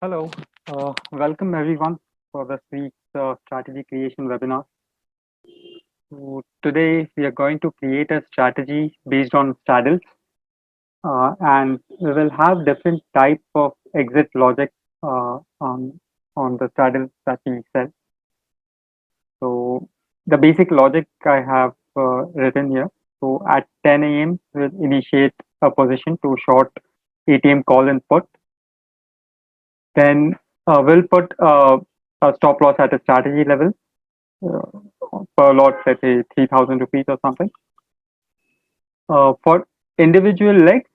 Hello, welcome everyone for this week's strategy creation webinar. So today we are going to create a strategy based on straddles, and we will have different type of exit logic on the straddles that we sell. So the basic logic I have written here. So at 10 a.m. we'll initiate a position to short ATM call and put. Then we'll put a stop loss at a strategy level per lot, let's say 3,000 rupees or something. For individual legs,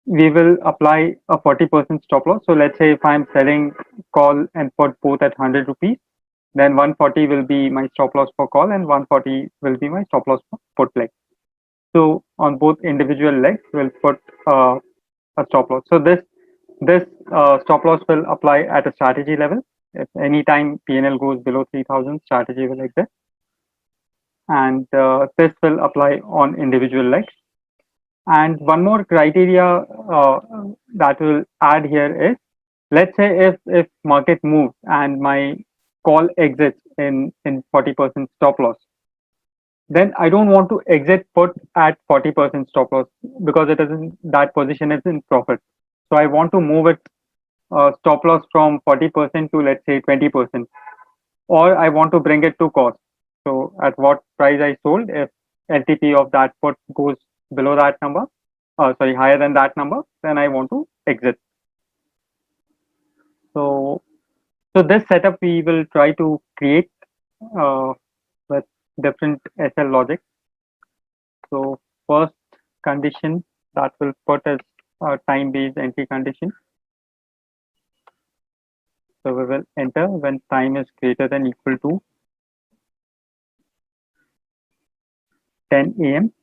we will apply a 40% stop loss. So let's say if I'm selling call and put both at 100 rupees, then 140 will be my stop loss for call and 140 will be my stop loss for put leg. So on both individual legs, we'll put a stop loss. So this stop loss will apply at a strategy level. If any time PNL goes below 3,000, strategy will exit, and this will apply on individual legs. And one more criteria that will add here is, let's say if market moves and my call exits in 40% stop loss, then I don't want to exit put at 40% stop loss because it isn't, that position is in profit. So I want to move it stop loss from 40% to, let's say, 20%, or I want to bring it to cost. So at what price I sold, if LTP of that put goes below that number, sorry, higher than that number, then I want to exit. So, so this setup we will try to create uh, with different SL logic. So first condition that will put is a time-based entry condition. So we will enter when time is greater than equal to 10 a.m.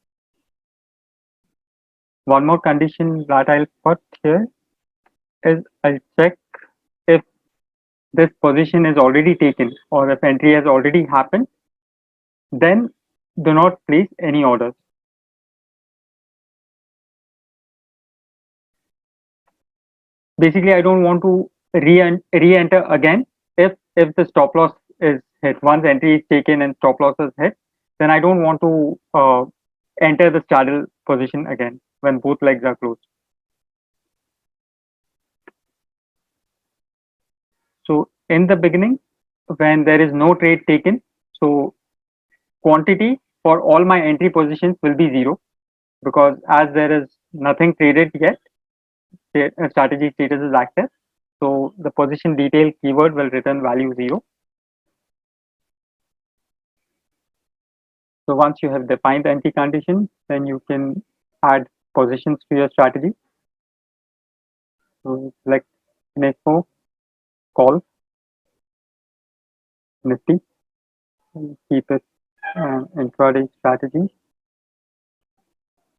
One more condition that I'll put here is I'll check if this position is already taken or if entry has already happened, then do not place any orders. Basically, I don't want to re-enter again if the stop loss is hit. Once entry is taken and stop loss is hit, then I don't want to enter the straddle position again when both legs are closed. So in the beginning, when there is no trade taken, so quantity for all my entry positions will be zero, because as there is nothing traded yet, strategy status is active. So the position detail keyword will return value 0. So once you have defined the entry condition, then you can add positions to your strategy. So select NIFO, call, Nifty, and keep it intraday strategy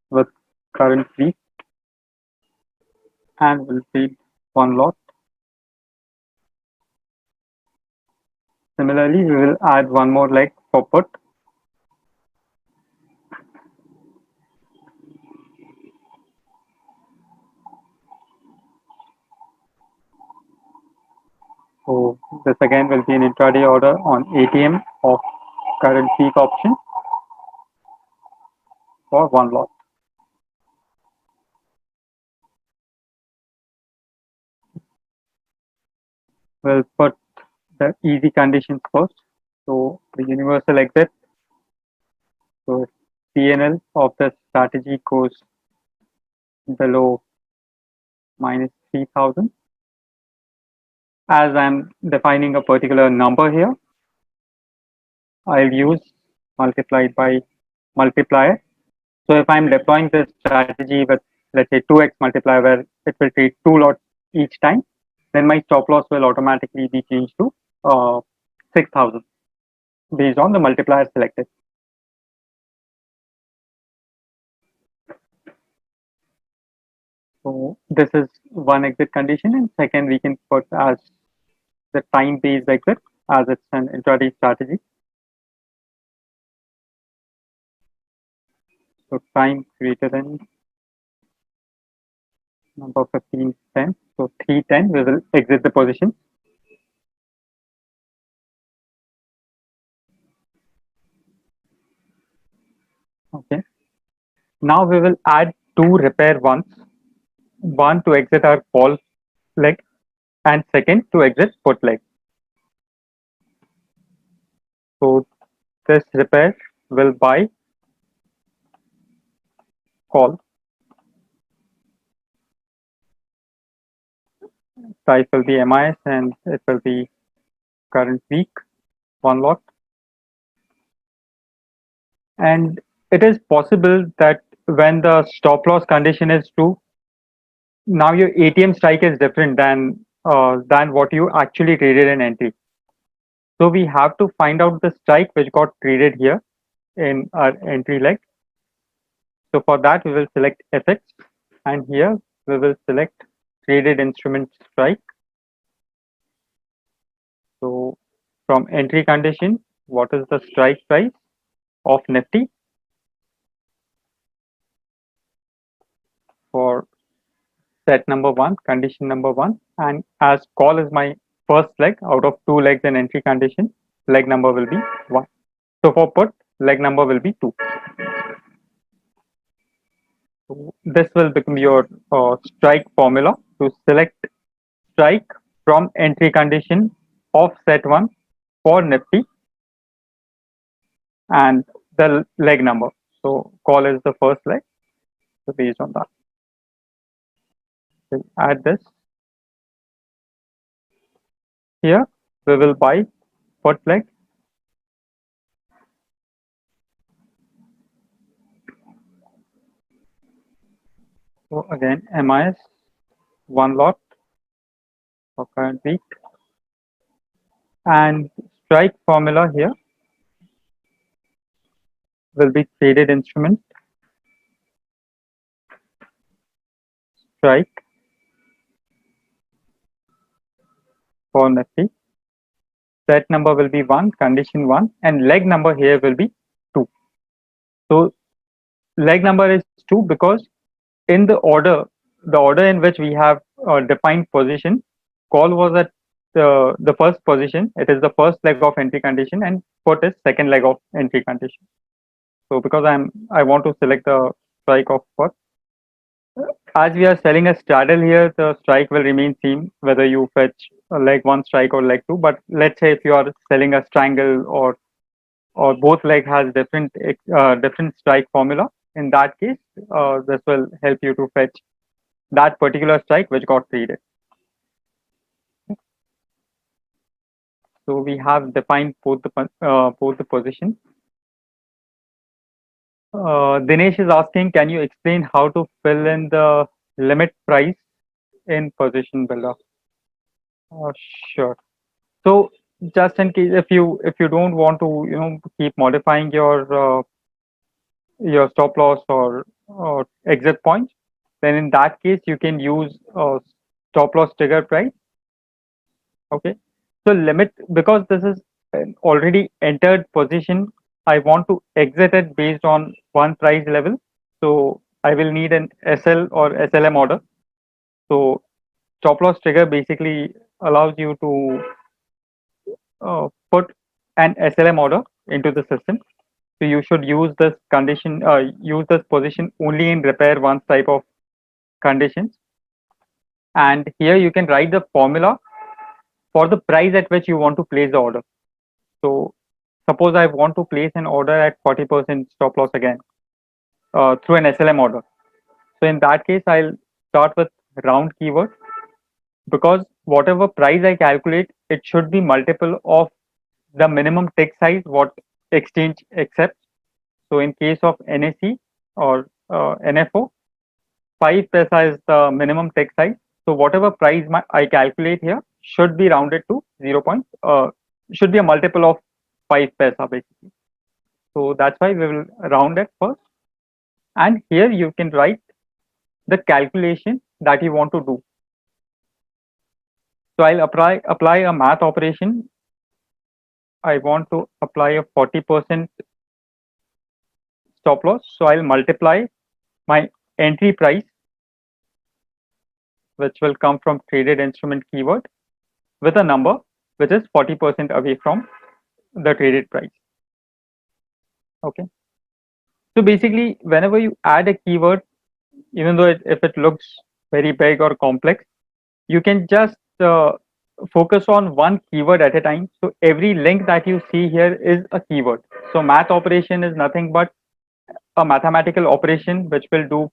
with current week, and will trade one lot. Similarly, we will add one more leg for put. So this again will be an intraday order on ATM of current peak option for one lot. We'll put the easy conditions first. So the universal exit. So PNL of the strategy goes below minus 3,000. As I'm defining a particular number here, I'll use multiplied by multiplier. So if I'm deploying this strategy with, let's say, 2x multiplier, where it will trade 2 lots each time, then my stop loss will automatically be changed to 6,000 based on the multiplier selected. So this is one exit condition, and second we can put as the time-based exit, as it's an intraday strategy. So time greater than number 1510. So 310, we will exit the position. Okay. Now we will add two repair ones, one to exit our call leg and second to exit put leg. So this repair will buy call. Price will be MIS and it will be current week, one lot. And it is possible that when the stop loss condition is true, now your ATM strike is different than what you actually traded in entry. So we have to find out the strike which got traded here in our entry leg. So for that we will select FX and here we will select traded instrument strike. So from entry condition, what is the strike price of Nifty for set number one, condition number one, and as call is my first leg out of two legs in entry condition, leg number will be one. So for put, leg number will be two. So this will become your strike formula to select strike from entry condition of set one for Nifty and the leg number. So call is the first leg. So based on that, we'll add this here. We will buy put leg. So again, MIS one lot for current week and strike formula here will be traded instrument strike for Nifty. Set number will be one, condition one, and leg number here will be two. So leg number is two because in the order in which we have defined position, call was at the first position. It is the first leg of entry condition, and put is second leg of entry condition. So because I want to select the strike of put. As we are selling a straddle here, the strike will remain same whether you fetch leg one strike or leg two. But let's say if you are selling a strangle or both leg has different strike formula, in that case, this will help you to fetch that particular strike which got traded. So we have defined both the positions. Dinesh is asking, can you explain how to fill in the limit price in position builder? Uh, sure. So just in case if you don't want to keep modifying your stop loss or exit points, then in that case you can use stop loss trigger price. Okay. So limit, because this is an already entered position, I want to exit it based on one price level. So I will need an SL or SLM order. So stop loss trigger basically allows you to put an SLM order into the system. So you should use this condition, use this position only in repair one type of conditions. And here you can write the formula for the price at which you want to place the order. So suppose I want to place an order at 40% stop loss again through an SLM order. So in that case, I'll start with round keyword, because whatever price I calculate, it should be multiple of the minimum tick size what exchange accepts. So in case of NSE or NFO, 5 paisa is the minimum tick size. So whatever price I calculate here should be rounded to 0. Should be a multiple of 5 paisa basically. So that's why we will round it first. And here you can write the calculation that you want to do. So I'll apply a math operation. I want to apply a 40% stop loss. So I'll multiply my entry price which will come from traded instrument keyword with a number which is 40% away from the traded price. Okay. So basically, whenever you add a keyword, even though if it looks very big or complex, you can just focus on one keyword at a time. So every link that you see here is a keyword. So math operation is nothing but a mathematical operation which will do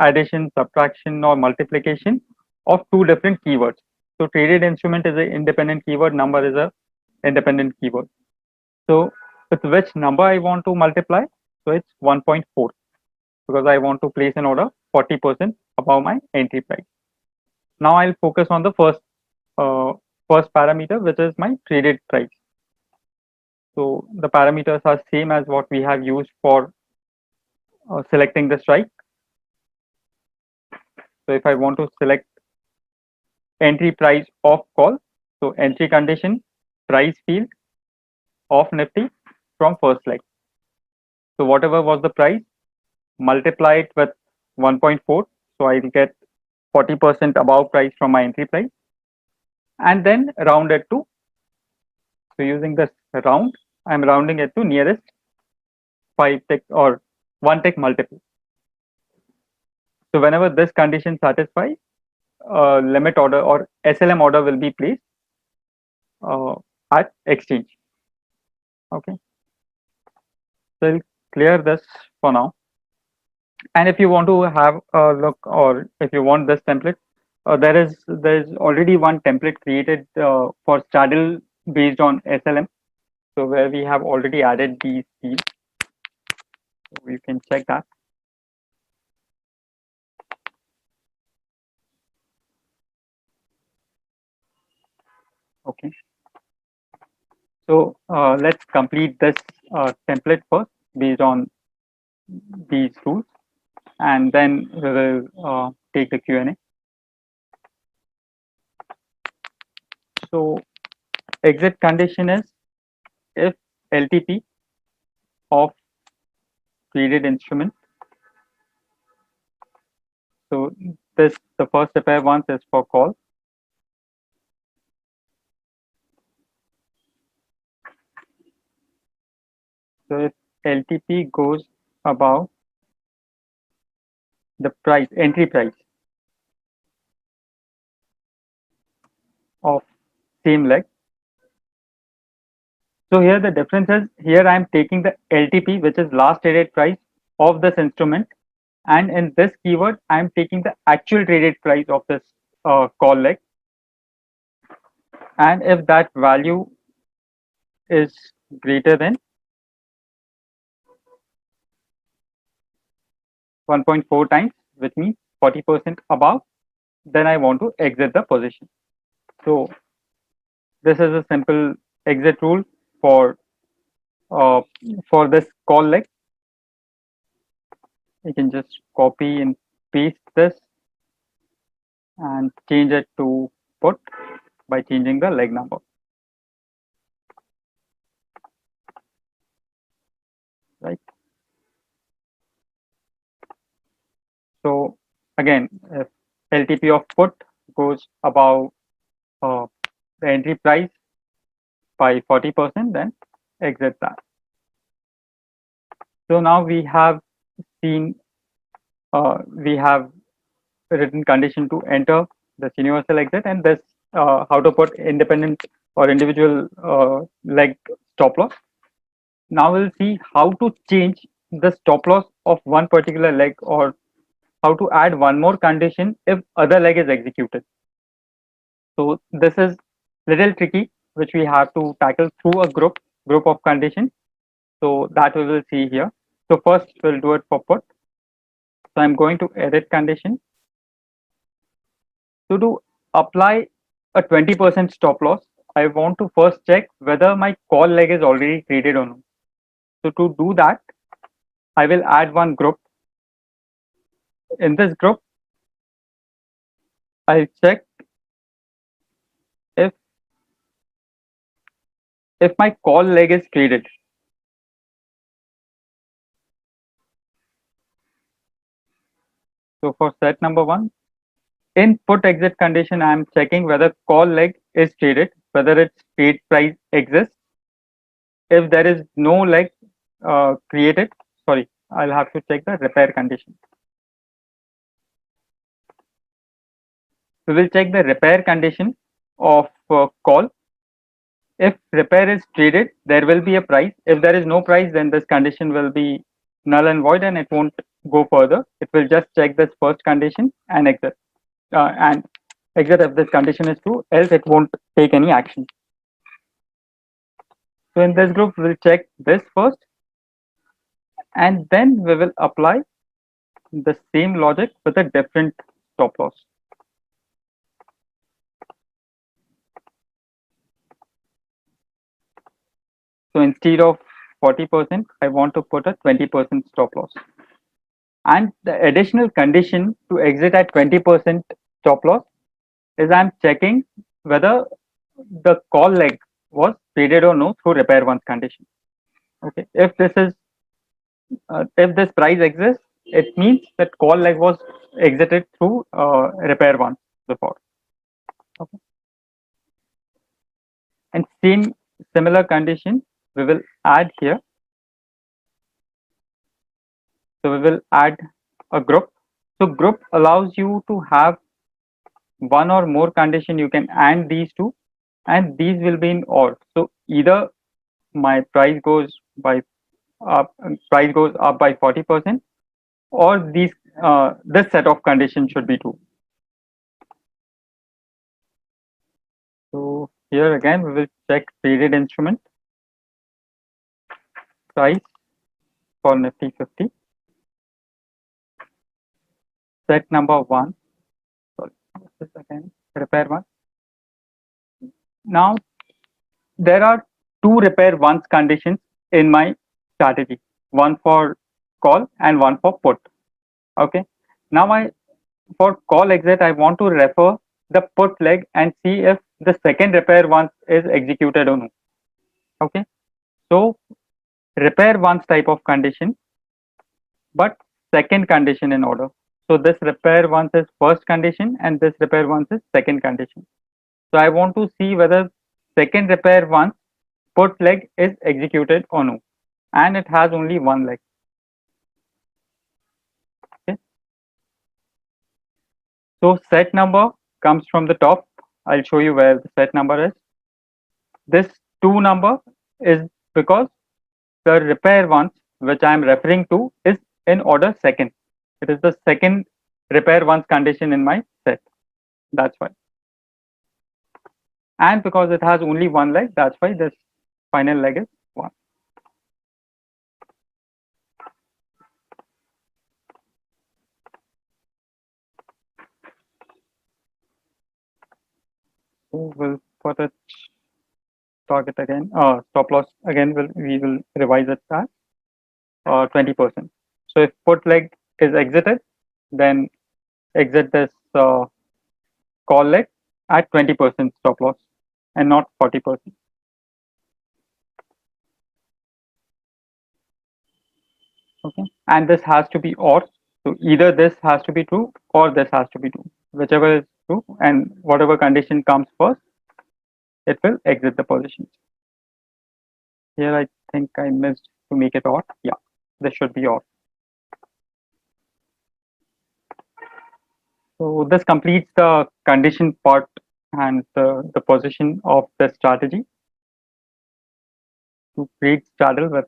addition, subtraction, or multiplication of two different keywords. So traded instrument is an independent keyword, number is a independent keyword. So with which number I want to multiply? So it's 1.4 because I want to place an order 40% above my entry price. Now I'll focus on the uh, first parameter, which is my traded price. So the parameters are same as what we have used for selecting the strike. So if I want to select entry price of call, so entry condition, price field of Nifty from first leg. So whatever was the price, multiply it with 1.4. So I will get 40% above price from my entry price, and then round it to, so using this round, I'm rounding it to nearest 5 tick or 1 tick multiple. So whenever this condition satisfies, limit order or SLM order will be placed uh, at exchange. Okay, so I'll clear this for now. And if you want to have a look, or if you want this template, there's already one template created for straddle based on SLM. So where we have already added these fields, so you can check that. Okay. So let's complete this template first based on these rules, and then we will take the Q&A. So exit condition is if LTP of traded instrument. So the first step I want is for call. So if LTP goes above the price, entry price of same leg. So here the difference is, here I am taking the LTP, which is last traded price of this instrument, and in this keyword I am taking the actual traded price of this call leg, and if that value is greater than 1.4 times, which means 40% above, then I want to exit the position. So this is a simple exit rule for this call leg. You can just copy and paste this and change it to put by changing the leg number. Right. So again, if LTP of put goes above the entry price by 40%, then exit that. So now we have seen, we have written condition to enter this universal exit, and this how to put independent or individual leg stop loss. Now we'll see how to change the stop loss of one particular leg, or how to add one more condition if other leg is executed. So this is little tricky, which we have to tackle through a group of conditions. So that we will see here. So first we'll do it for put. So I'm going to edit condition. So to apply a 20% stop loss, I want to first check whether my call leg is already traded or not. So to do that, I will add one group. In this group, I'll check if my call leg is traded. So for set number 1, in put exit condition, I'm checking whether call leg is traded, whether its trade price exists. If there is no leg created, sorry, I'll have to check the repair condition. We will check the repair condition of call. If repair is traded, there will be a price. If there is no price, then this condition will be null and void and it won't go further. It will just check this first condition and exit. And exit if this condition is true, else it won't take any action. So in this group, we'll check this first and then we will apply the same logic with a different stop loss. So instead of 40%, I want to put a 20% stop loss. And the additional condition to exit at 20% stop loss is I'm checking whether the call leg was traded or no through repair once condition. Okay, if this price exists, it means that call leg was exited through repair once before. Okay, and similar condition we will add here. So we will add a group. So group allows you to have one or more condition. You can add these two, and these will be in OR. So either my price goes up by 40%, or this set of conditions should be true. So here again we will check traded instrument price for Nifty 50. Set number 1. Sorry, this again repair one. Now there are two repair once conditions in my strategy, one for call and one for put. Okay, now for call exit I want to refer the put leg and see if the second repair once is executed or no. Okay, so repair once type of condition, but second condition in order. So this repair once is first condition and this repair once is second condition. So I want to see whether second repair once put leg is executed or no, and it has only one leg. Okay, so set number comes from the top. I'll show you where the set number is. This 2 number is because the repair once which I am referring to is in order second. It is the second repair once condition in my set. That's why. And because it has only one leg, that's why this final leg is 1. So we'll put it target again, stop loss again, we will revise it as 20%. So if put leg is exited, then exit this call leg at 20% stop loss and not 40%. Okay, and this has to be OR. So either this has to be true or this has to be true. Whichever is true and whatever condition comes first, it will exit the position. Here I think I missed to make it OR. Yeah, this should be OR. So this completes the condition part and the position of the strategy to create straddle with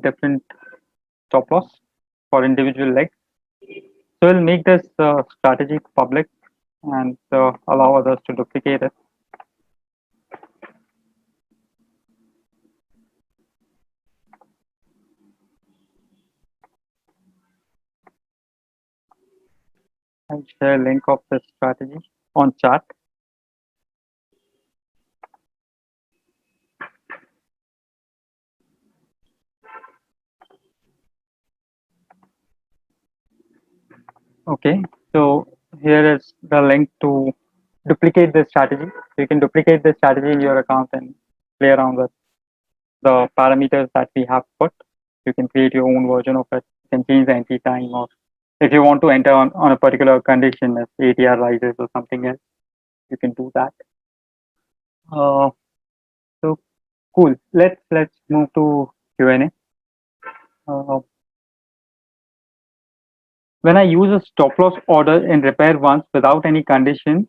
different stop loss for individual legs. So we'll make this strategy public and allow others to duplicate it. I'll share a link of this strategy on chat. Okay, so here is the link to duplicate this strategy. So you can duplicate this strategy in your account and play around with the parameters that we have put. You can create your own version of it. You can change the entry time or If you want to enter on a particular condition, if ATR rises or something else, you can do that. Uh, so cool. Let's move to Q&A. Uh, when I use a stop loss order in repair once without any condition,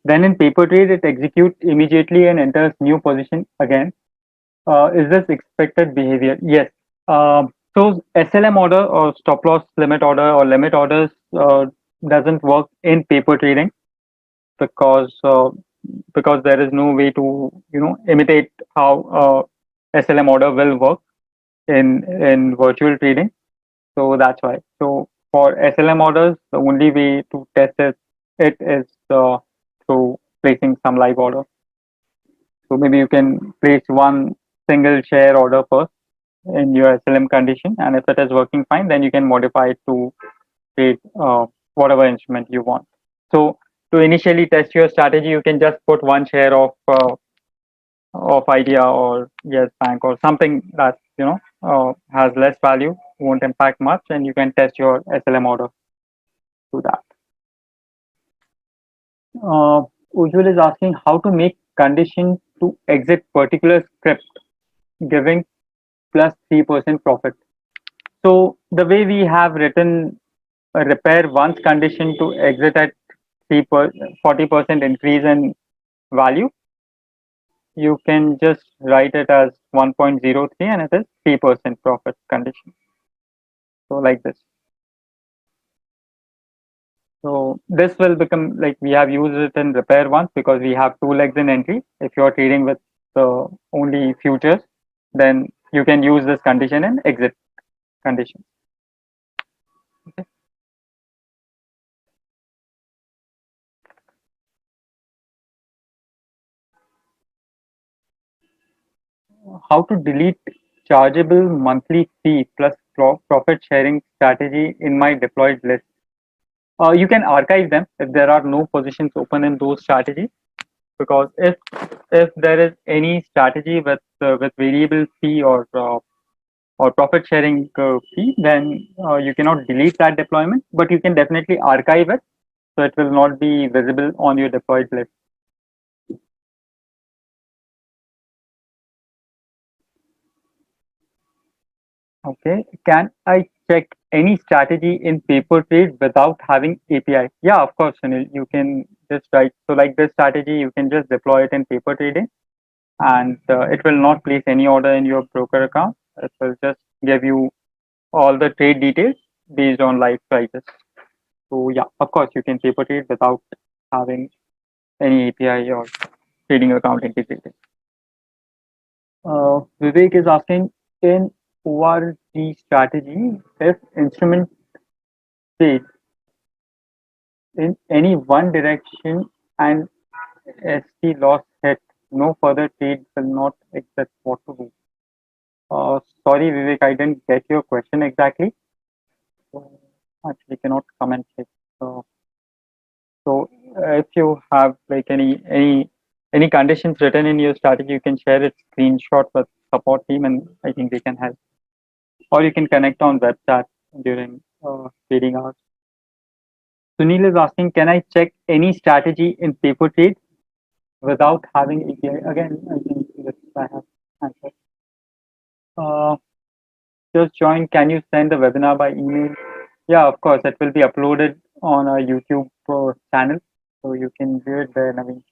then in paper trade it executes immediately and enters new position again. Is this expected behavior? Yes. So SLM order or stop loss limit order or limit orders doesn't work in paper trading because there is no way to imitate how SLM order will work in virtual trading. So that's why. So for SLM orders, the only way to test it is through placing some live order. So maybe you can place one single share order first in your SLM condition, and if it is working fine, then you can modify it to trade whatever instrument you want. So to initially test your strategy, you can just put one share of Idea or Yes Bank or something that has less value, won't impact much, and you can test your SLM order to that. Ujjwal is asking how to make condition to exit particular script giving plus 3% profit. So the way we have written a repair once condition to exit at 40% increase in value, you can just write it as 1.03 and it is 3% profit condition. So like this. So this will become like we have used it in repair once because we have two legs in entry. If you are trading with only futures, then you can use this condition in exit condition. Okay. How to delete chargeable monthly fee plus profit sharing strategy in my deployed list? You can archive them if there are no positions open in those strategies, because if there is any strategy with variable fee or profit sharing fee, then you cannot delete that deployment, but you can definitely archive it so it will not be visible on your deployed list. Okay, can I check any strategy in paper trade without having API? Yeah, of course, Sunil. You can just write. So, like this strategy, you can just deploy it in paper trading, and it will not place any order in your broker account. It will just give you all the trade details based on live prices. So, yeah, of course, you can paper trade without having any API or trading account integrated. Vivek is asking in ORD strategy if instrument trade in any one direction and ST loss hit, no further trade will not exist. What to do? Sorry, Vivek, I didn't get your question exactly. So actually cannot comment it. So if you have like any conditions written in your strategy, you can share it screenshot with support team, and I think they can help. Or you can connect on web chat during trading hours. Sunil is asking, can I check any strategy in paper trade without having API? Again, I think this I have answered. Uh, just join. Can you send the webinar by email? Yeah, of course. It will be uploaded on our YouTube channel, so you can view it there. Naveen.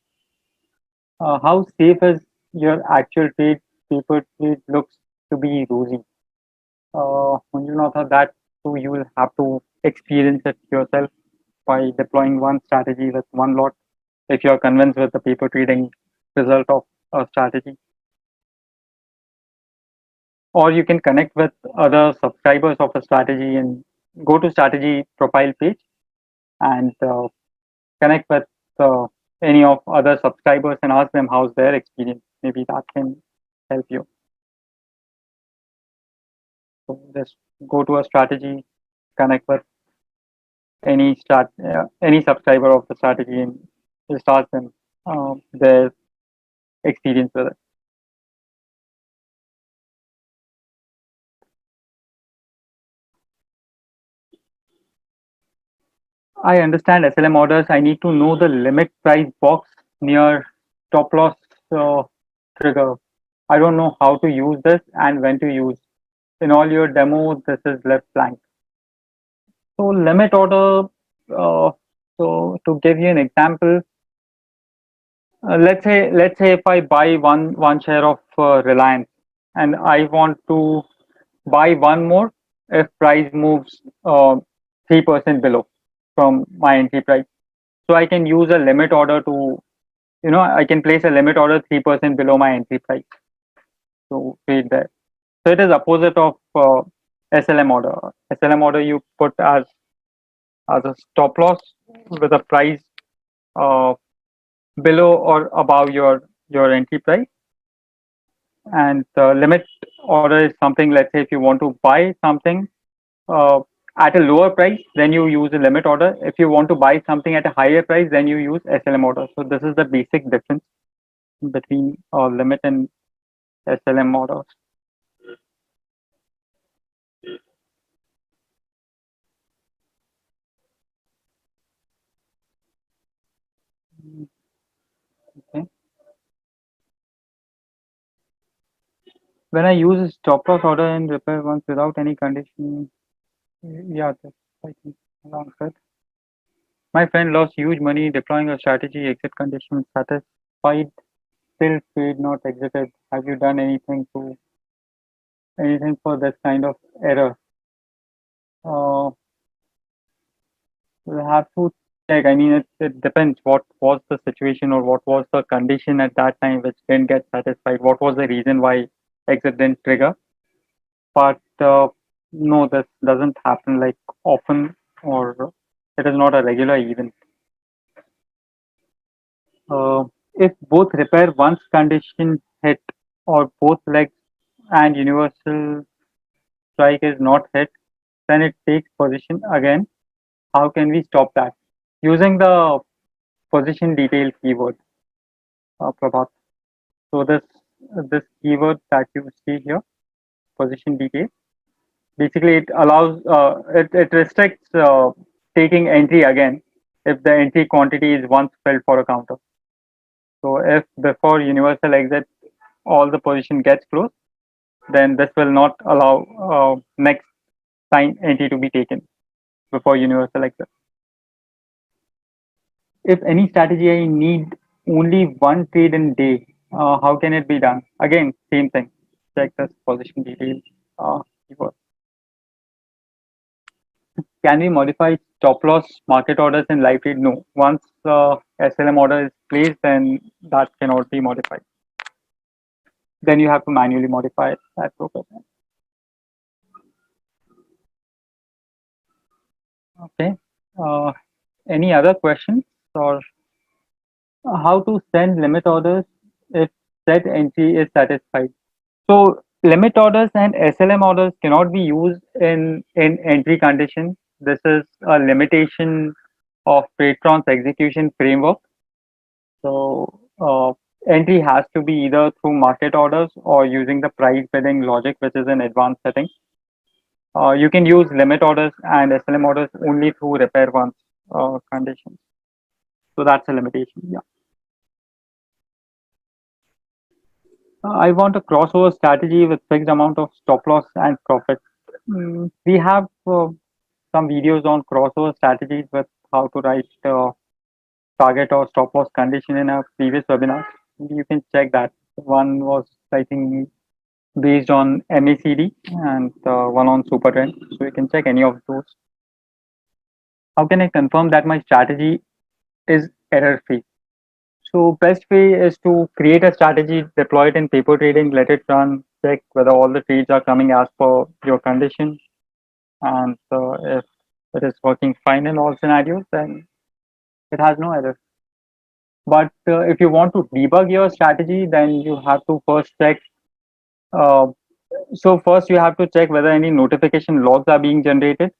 How safe is your actual trade? Paper trade looks to be rosy. Manjunatha, that too you will have to experience it yourself by deploying one strategy with one lot if you are convinced with the paper trading result of a strategy. Or you can connect with other subscribers of a strategy and go to strategy profile page and connect with uh, any of other subscribers and ask them how's their experience. Maybe that can help you. So just go to a strategy, connect with any subscriber of the strategy and just ask them their experience with it. I understand SLM orders. I need to know the limit price box near stop loss trigger. I don't know how to use this and when to use. In all your demos, this is left blank. So limit order. Uh, so to give you an example, let's say if I buy one share of Reliance and I want to buy one more if price moves 3% below from my entry price. So I can use a limit order to, I can place a limit order 3% below my entry price to trade there. So it is opposite of SLM order. SLM order you put as a stop loss with a price uh, below or above your entry price, and the limit order is something. Let's say if you want to buy something uh, at a lower price, then you use a limit order. If you want to buy something at a higher price, then you use SLM order. So this is the basic difference between limit and SLM orders. Okay. When I use a stop loss order and repair once without any condition, yeah, that's I think answered. My friend lost huge money deploying a strategy. Exit condition satisfied. Still trade not exited. Have you done anything for this kind of error? Uh, we have to check. I mean, it depends what was the situation or what was the condition at that time which didn't get satisfied. What was the reason why exit didn't trigger? But no, this doesn't happen like often, or it is not a regular event. Uh, if both repair once condition hit or both legs and universal strike is not hit, then it takes position again. How can we stop that? Using the position detail keyword, Prabhat. So this keyword that you see here, position detail, basically it allows it restricts taking entry again if the entry quantity is once filled for a counter. So if before universal exit all the position gets closed, then this will not allow next time entry to be taken before universal exit. If any strategy I need only one trade in day, how can it be done? Again, same thing. Check this position details. Keyword. Can we modify stop loss market orders in live trade? No. Once SLM order is placed, then that cannot be modified. Then you have to manually modify it at broker. Okay. Uh, any other questions, or how to send limit orders if set entry is satisfied? So limit orders and SLM orders cannot be used in entry condition. This is a limitation of Patron's execution framework. So entry has to be either through market orders or using the price bidding logic, which is an advanced setting. You can use limit orders and SLM orders only through repair once conditions. So that's a limitation. Yeah. I want a crossover strategy with fixed amount of stop loss and profit. We have some videos on crossover strategies with how to write target or stop loss condition in a previous webinar. You can check that. One was, I think, based on MACD and one on Supertrend. So you can check any of those. How can I confirm that my strategy is error free? So best way is to create a strategy, deploy it in paper trading, let it run, check whether all the trades are coming as per your condition, and if it is working fine in all scenarios, then it has no error. But if you want to debug your strategy, then you have to first check. Uh, so first you have to check whether any notification logs are being generated.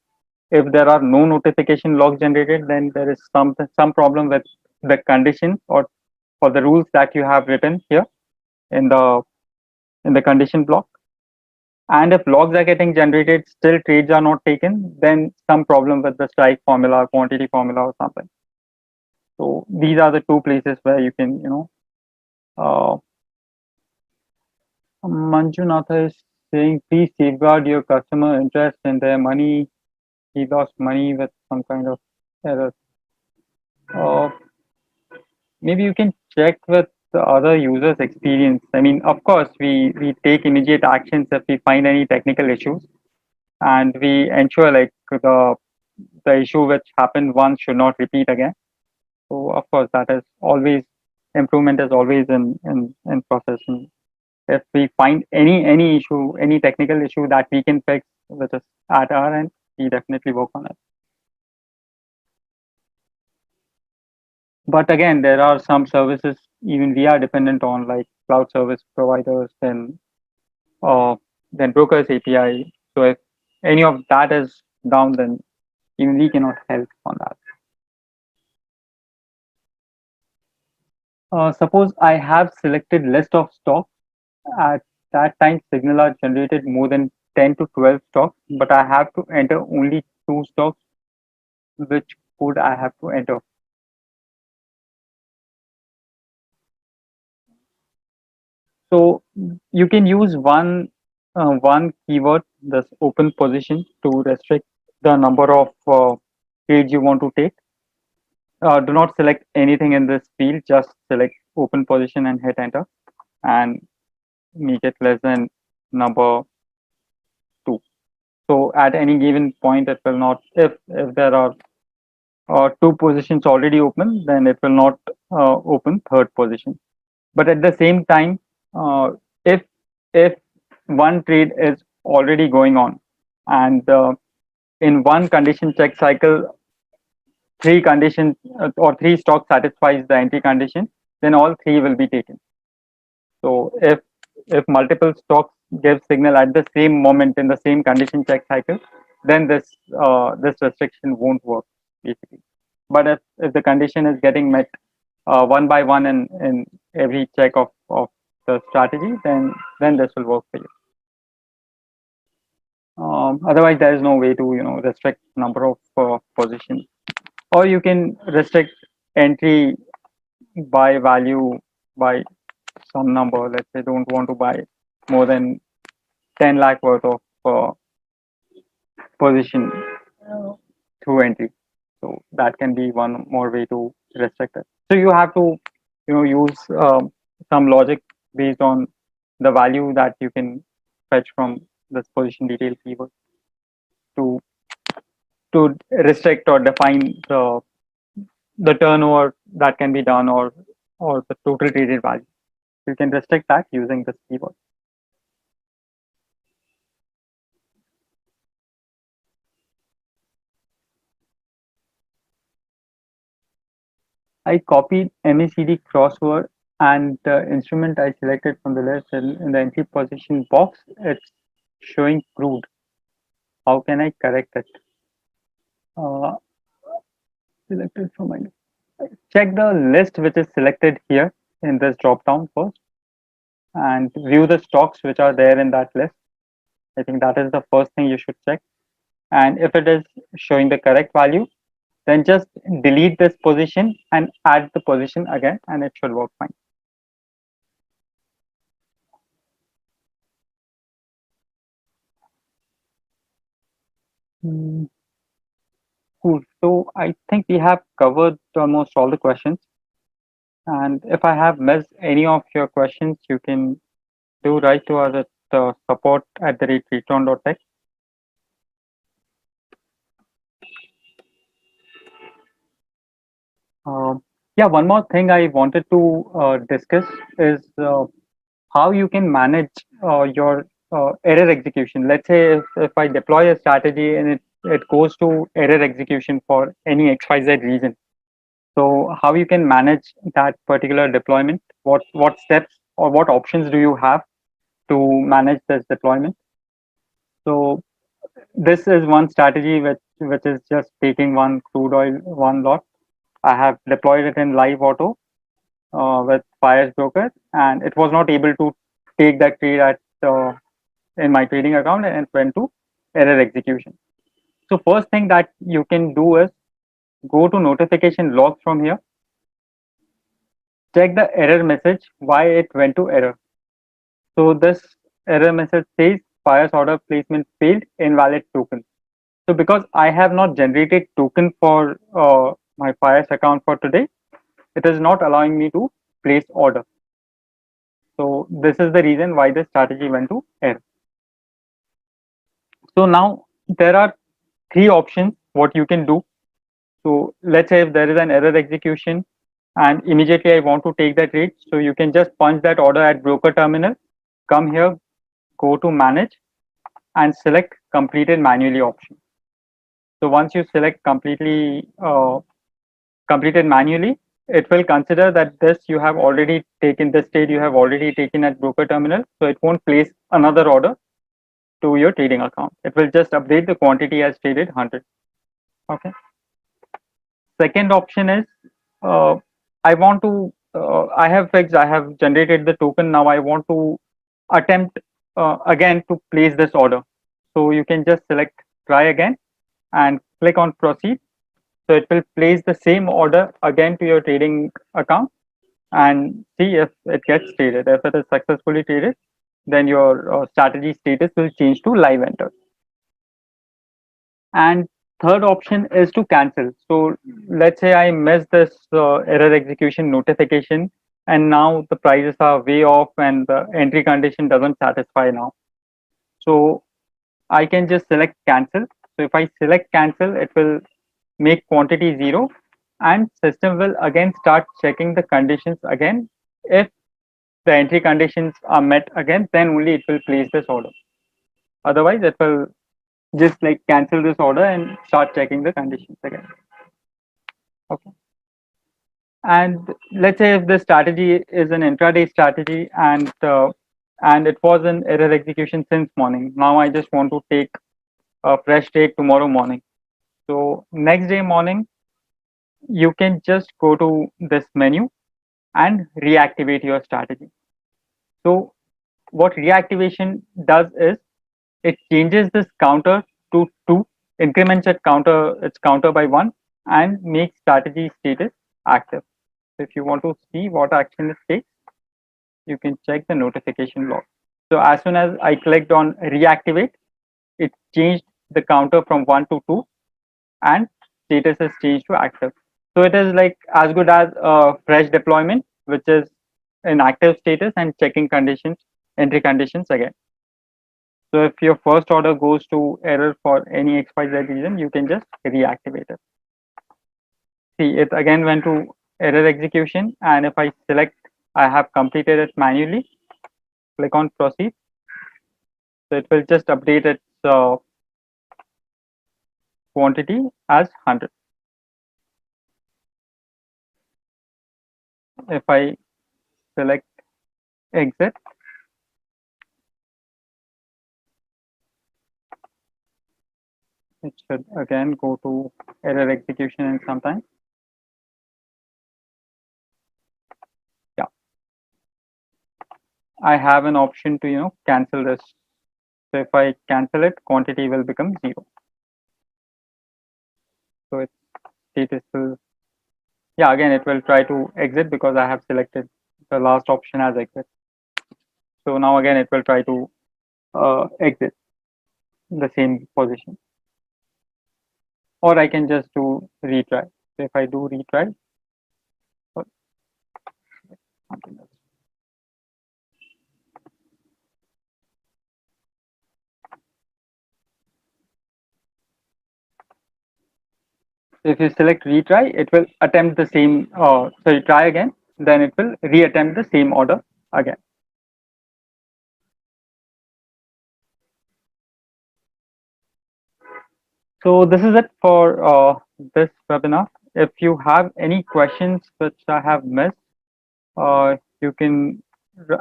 If there are no notification logs generated, then there is some problem with the condition or for the rules that you have written here in the condition block. And if logs are getting generated, still trades are not taken, then some problem with the strike formula, quantity formula, or something. So these are the two places where you can, uh, Manjunatha is saying, please safeguard your customer interest in their money. He lost money with some kind of error. Uh, Maybe you can check with the other users' experience. I mean, of course, we take immediate actions if we find any technical issues, and we ensure like the issue which happened once should not repeat again. So of course, that is always improvement is always in process. And if we find any issue, any technical issue that we can fix, which is at our end, we definitely work on it. But again, there are some services even we are dependent on, like cloud service providers, uh, then brokers API. So if any of that is down, then even we cannot help on that. Suppose I have selected list of stocks. At that time, Signal are generated more than 10 to 12 stocks, but I have to enter only two stocks. Which code I have to enter? So you can use one keyword, this open position, to restrict the number of trades you want to take. Do not select anything in this field, just select open position and hit enter, and make it less than number 2. So at any given point, it will not, if there are two positions already open, then it will not open third position. But at the same time, if if one trade is already going on, and in one condition check cycle, three conditions or three stocks satisfies the entry condition, then all three will be taken. So if multiple stocks give signal at the same moment in the same condition check cycle, then this restriction won't work basically. But if the condition is getting met one by one in every check of the strategy, then this will work for you. Otherwise, there is no way to restrict number of positions, or you can restrict entry by value by some number. Let's say don't want to buy more than 10 lakh worth of position through entry. So that can be one more way to restrict it. So you have to use some logic based on the value that you can fetch from this position detail keyword to restrict or define the turnover that can be done, or the total traded value. You can restrict that using this keyword. I copied MACD crossword, and the instrument I selected from the list in the entry position box, it's showing crude. How can I correct it? Uh, Selected from my list. Check the list which is selected here in this drop down first, and view the stocks which are there in that list. I think that is the first thing you should check. And if it is showing the correct value, then just delete this position and add the position again, and it should work fine. Hmm. Cool. So I think we have covered almost all the questions. And if I have missed any of your questions, you can do write to us at support@retron.tech. Yeah, one more thing I wanted to discuss is how you can manage your error execution. Let's say if I deploy a strategy and it goes to error execution for any XYZ reason. So how you can manage that particular deployment? What steps or what options do you have to manage this deployment? So this is one strategy which is just taking one crude oil one lot. I have deployed it in live auto with Fires Broker, and it was not able to take that trade at in my trading account and it went to error execution. So first thing that you can do is go to notification logs from here, check the error message, why it went to error. So this error message says Fire's order placement failed, invalid token. So because I have not generated token for my Fire's account for today, it is not allowing me to place order. So this is the reason why the strategy went to error. So now there are three options what you can do. So let's say if there is an error execution and immediately I want to take that trade, so you can just punch that order at broker terminal, come here, go to manage and select completed manually option. So once you select completed manually, it will consider that this you have already taken, this trade you have already taken at broker terminal. So it won't place another order to your trading account. It will just update the quantity as traded 100. Okay. Second option is I have generated the token. Now I want to attempt again to place this order. So you can just select try again and click on proceed. So it will place the same order again to your trading account and see if it gets traded. If it is successfully traded, then your strategy status will change to live enter. And third option is to cancel. So let's say I missed this error execution notification and now the prices are way off and the entry condition doesn't satisfy now. So I can just select cancel. So if I select cancel, it will make quantity 0 and system will again start checking the conditions again. If the entry conditions are met again, then only it will place this order. Otherwise, it will just like cancel this order and start checking the conditions again. Okay. And let's say if the strategy is an intraday strategy and it was an error execution since morning. Now I just want to take a fresh trade tomorrow morning. So next day morning, you can just go to this menu and reactivate your strategy. So what reactivation does is it changes this counter to 2, increments its counter by 1 and makes strategy status active. If you want to see what action it takes, you can check the notification log. So as soon as I clicked on reactivate, it changed the counter from 1 to 2 and status is changed to active. So it is like as good as a fresh deployment, which is in active status and checking conditions, entry conditions again. So if your first order goes to error for any XYZ reason, you can just reactivate it. See, it again went to error execution. And if I select, I have completed it manually, click on proceed. So it will just update its quantity as 100. If I select exit, it should again go to error execution in some time. Yeah, I have an option to cancel this. So if I cancel it, quantity will become 0. So its status will, yeah, again it will try to exit because I have selected the last option as exit. So now again it will try to exit the same position, or I can just do retry. So if I do retry, sorry, something else. If you select retry, it will attempt the same, sorry, try again, then it will reattempt the same order again. So this is it for this webinar. If you have any questions which I have missed, you can,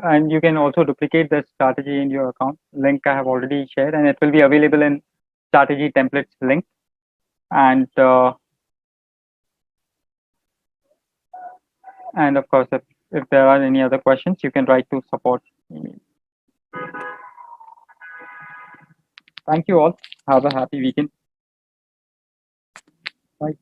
and you can also duplicate the strategy in your account. Link I have already shared, and it will be available in strategy templates link. And of course, if there are any other questions, you can write to support email. Thank you all. Have a happy weekend. Bye.